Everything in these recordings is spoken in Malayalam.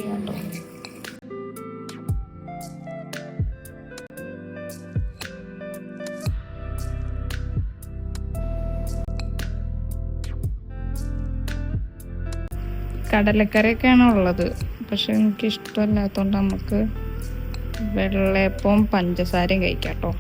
ചെയ്യാം കേട്ടോ. കടലക്കറിയൊക്കെയാണ് ഉള്ളത്, പക്ഷെ എനിക്ക് ഇഷ്ടമല്ലാത്തതുകൊണ്ട് നമുക്ക് വെള്ളയപ്പവും പഞ്ചസാരയും കഴിക്കാം കേട്ടോ.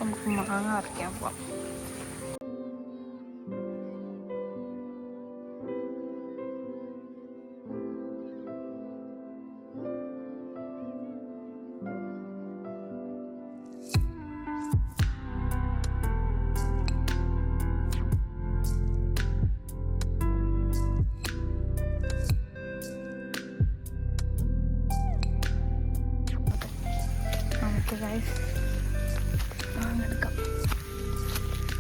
നമുക്ക് മാങ്ങ അരയ്ക്കാൻ പോവാം. നമുക്ക് മാങ്ങ എടുക്കാം.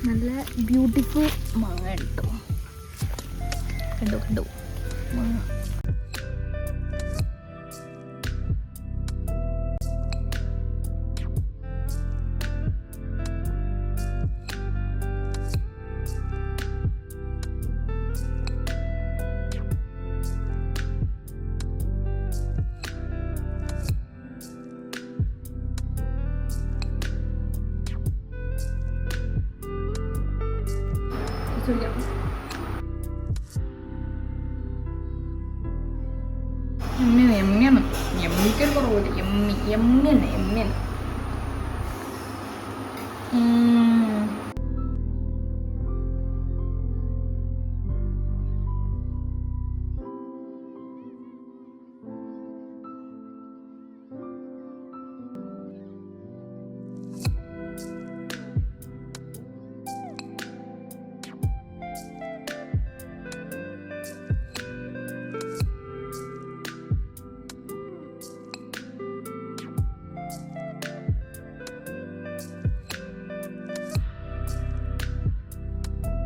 നല്ല ബ്യൂട്ടിഫുൾ മാങ്ങ എടുക്കും. കണ്ടു മാങ്ങ. എമ്മിക്കൊരു കുറവില്ല. എമ്മിയാണ്.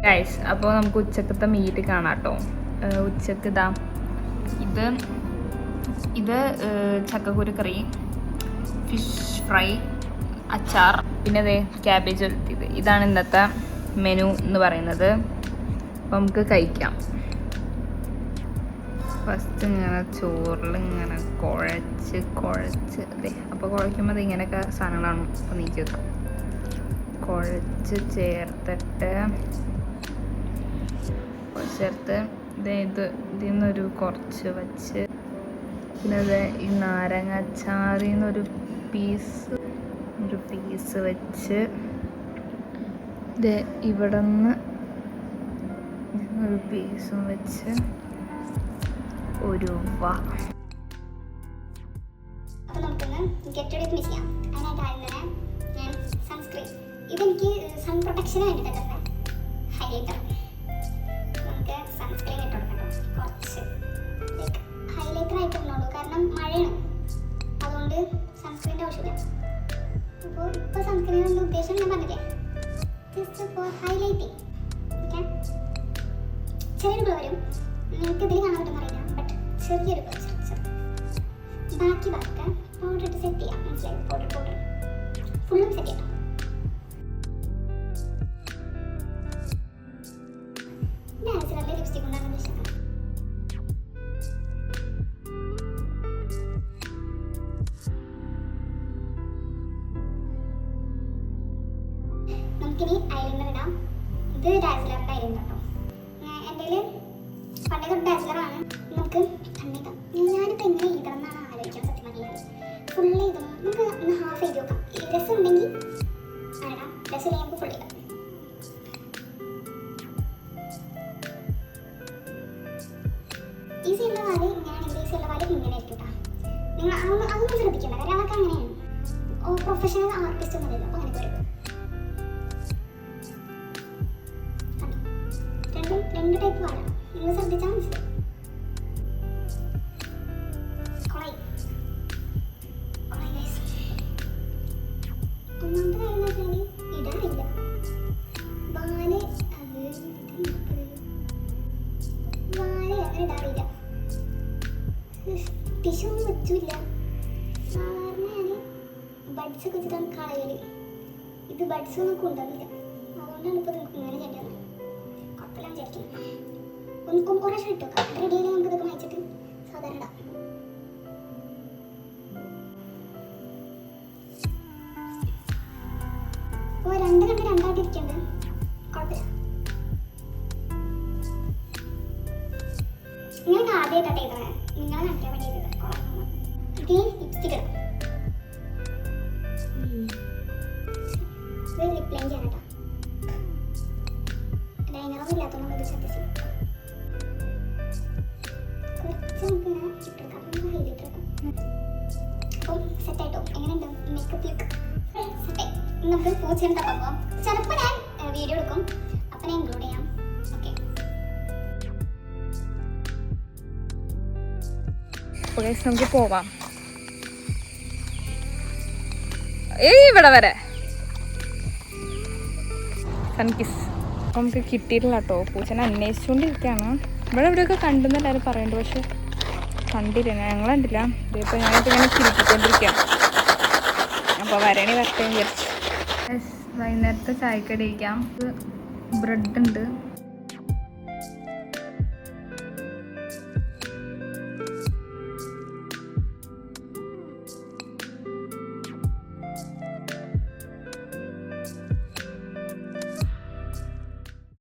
ഗൈസ്, അപ്പോൾ നമുക്ക് ഉച്ചക്കത്തെ മീറ്റ് കാണാം കേട്ടോ. ഉച്ചക്ക് ഇത് ചക്കക്കുരു കറി, ഫിഷ് ഫ്രൈ, അച്ചാർ, പിന്നെ അതെ ക്യാബേജ് ഉലത്തിയത്. ഇതാണ് ഇന്നത്തെ മെനു എന്ന് പറയുന്നത്. അപ്പോൾ നമുക്ക് കഴിക്കാം. ഫസ്റ്റ് ഇങ്ങനെ ചോറിൽ ഇങ്ങനെ കുഴച്ച് അതെ. അപ്പോൾ കുഴയ്ക്കുമ്പോൾ അത് ഇങ്ങനെയൊക്കെ സാധനങ്ങളാണ്. അപ്പോൾ നീക്കി വെക്കാം. കുഴച്ച് ചേർത്തിട്ട് ഇതിൽ നിന്നൊരു കുറച്ച് വെച്ച്, പിന്നെ അത് ഈ നാരങ്ങ അച്ചാറിൽ നിന്നൊരു പീസ് വെച്ച്, ഇത് ഇവിടെ നിന്ന് ഒരു പീസും വെച്ച് ഒരു ഇതെനിക്ക് സൺ പ്രൊട്ടക്ഷന് വേണ്ടിയിട്ടാണ്. ഹൈലൈറ്റർ നമുക്ക് സൺസ്ക്രീൻ ഇട്ട് കൊടുക്കണം. കുറച്ച് ഹൈലൈറ്റർ ആയിട്ട് ഇടുന്നുള്ളൂ, കാരണം മഴയാണ്. അതുകൊണ്ട് സൺസ്ക്രീൻ്റെ ആവശ്യമില്ല. ഇപ്പോൾ സൺസ്ക്രീൻ കൊണ്ട് ഉദ്ദേശം ഞാൻ പറഞ്ഞില്ലേ, ജസ്റ്റ് ഫോർ ഹൈലൈറ്റിങ്. ഓക്കെ, ചെറിയൊരു ഗ്ലോ വരും. നിങ്ങൾക്ക് ഇതിൽ കാണാൻ പറ്റുന്ന അറിയില്ല, ബട്ട് ചെറിയൊരു ഗ്ലോ. ബാക്കി പൗഡർ ഇട്ട് സെറ്റ് ചെയ്യാം. മനസ്സിലായി? പൗഡർ ഫുള്ളും സെറ്റ് ചെയ്യാം. ലിപ്സ്റ്റിക് ഉണ്ടാക്കാൻ ഉദ്ദേശിക്കുന്നത് നമുക്കിനി ഐലൈനർ ഇടാം. ഇത് ഡാസ്ലറിൻ്റെ ഐലൈനർ കേട്ടോ. എൻ്റെ പണ്ടേ തൊട്ട് ഡാസ്ലറാണ്. നമുക്ക് കണ്ണിടാം. ഞാനിപ്പോൾ എങ്ങനെ ഇടണം എന്നാണ് ആലോചിക്കാൻ. സത്യം പറഞ്ഞാൽ ഫുള്ള് ഇടണം. നമുക്ക് ഒന്ന് ഹാഫ് ചെയ്ത് നോക്കാം. ഡ്രസ്സ് ഉണ്ടെങ്കിൽ ഇടാം, ഡ്രസ്സ് ഇല്ലെങ്കിൽ നമുക്ക് ഫുൾ ഇടാം. ഈസിയുള്ള വാല് ഇങ്ങനെയാണെങ്കിൽ ഈസിയുള്ള വാല് ഇങ്ങനെ ആയിരിക്കും കേട്ടോ. നിങ്ങൾ അതൊന്നും ശ്രദ്ധിക്കേണ്ട, കാര്യം അതൊക്കെ അങ്ങനെയാണ്. പ്രൊഫഷണൽ ആർട്ടിസ്റ്റ് ഒന്നും ഇല്ല. അപ്പോൾ അങ്ങനെ വരും. രണ്ട് ടൈപ്പ് വാലാണ്. നിങ്ങൾ ശ്രദ്ധിച്ചാൽ മനസ്സിലാവും. ഒന്നാമത്തെ കാര്യം എന്ന് വെച്ചാൽ ഇടാറില്ല. വാല് ഇടാറില്ല. ടിഷ്യൂ ഒന്നും വെച്ചില്ല. സാധാരണ ഞാൻ ബഡ്സ് ഒക്കെ വെച്ചിട്ടാണ് കളയല്. ഇത് ബഡ്സ് ഒന്നും കൊണ്ടുവന്നില്ല, അതുകൊണ്ടാണ് ഇപ്പോൾ നിങ്ങൾക്ക് ഇങ്ങനെ ചെയ്യേണ്ടത്. കുഴപ്പമില്ല വിചാരിക്കുന്നത്. ഒന്നും കുറേ ഇട്ടു റെഡിയായി നമുക്ക് ഇതൊക്കെ വായിച്ചിട്ട് സാധാരണ ഇടാം. അപ്പോൾ രണ്ടായിട്ട് ഇരിക്കുന്നുണ്ട്, കുഴപ്പമില്ല. നിങ്ങൾക്ക് ആദ്യമായിട്ടാണ് ചെയ്തത്, നിങ്ങളെ കാണിക്കാൻ വേണ്ടി ചെയ്തത്. ഇത് ഇച്ചിരിക്കണം, ഇത് ലിപ് ലൈൻ ചെയ്യാൻ കേട്ടോ. ലൈനറൊന്നും ഇല്ലാത്തതുകൊണ്ട് ഇത് ശ്രദ്ധിച്ചു. കുറച്ച് നമുക്ക് ഇങ്ങനെ ഇട്ടെടുക്കാം, ഹൈലൈറ്റ് എടുക്കാം. അപ്പം സെറ്റായിട്ടോ. എങ്ങനെയുണ്ട് മേക്കപ്പ് ലുക്ക്? സെറ്റായി. നമുക്ക് പൂച്ചേനെ തപ്പാം. ചിലപ്പോൾ ഞാൻ വീഡിയോ എടുക്കും, അപ്പം ഞാൻ ഇൻക്ലൂഡ് ചെയ്യാം. ഓക്കെ, നമുക്ക് പോവാം. ഇവിടെ വരെ സൺകിസ് നമുക്ക് കിട്ടിയിട്ടില്ല കേട്ടോ. പൂച്ചനെ അന്വേഷിച്ചുകൊണ്ടിരിക്കുകയാണ്. ഇവിടെ എവിടെയൊക്കെ കണ്ടെന്ന് എല്ലാവരും പറയുന്നുണ്ട്, പക്ഷെ കണ്ടില്ല, ഞങ്ങൾ കണ്ടില്ല. ഇതിപ്പോൾ ഞാനിപ്പോൾ ഇങ്ങനെ ചിരിപ്പിക്കൊണ്ടിരിക്കുകയാണ്. അപ്പോൾ വരണി വരട്ടെ വിചാരിച്ചു. വൈകുന്നേരത്തെ ചായക്കടി കഴിക്കാം. ബ്രെഡ് ഉണ്ട്,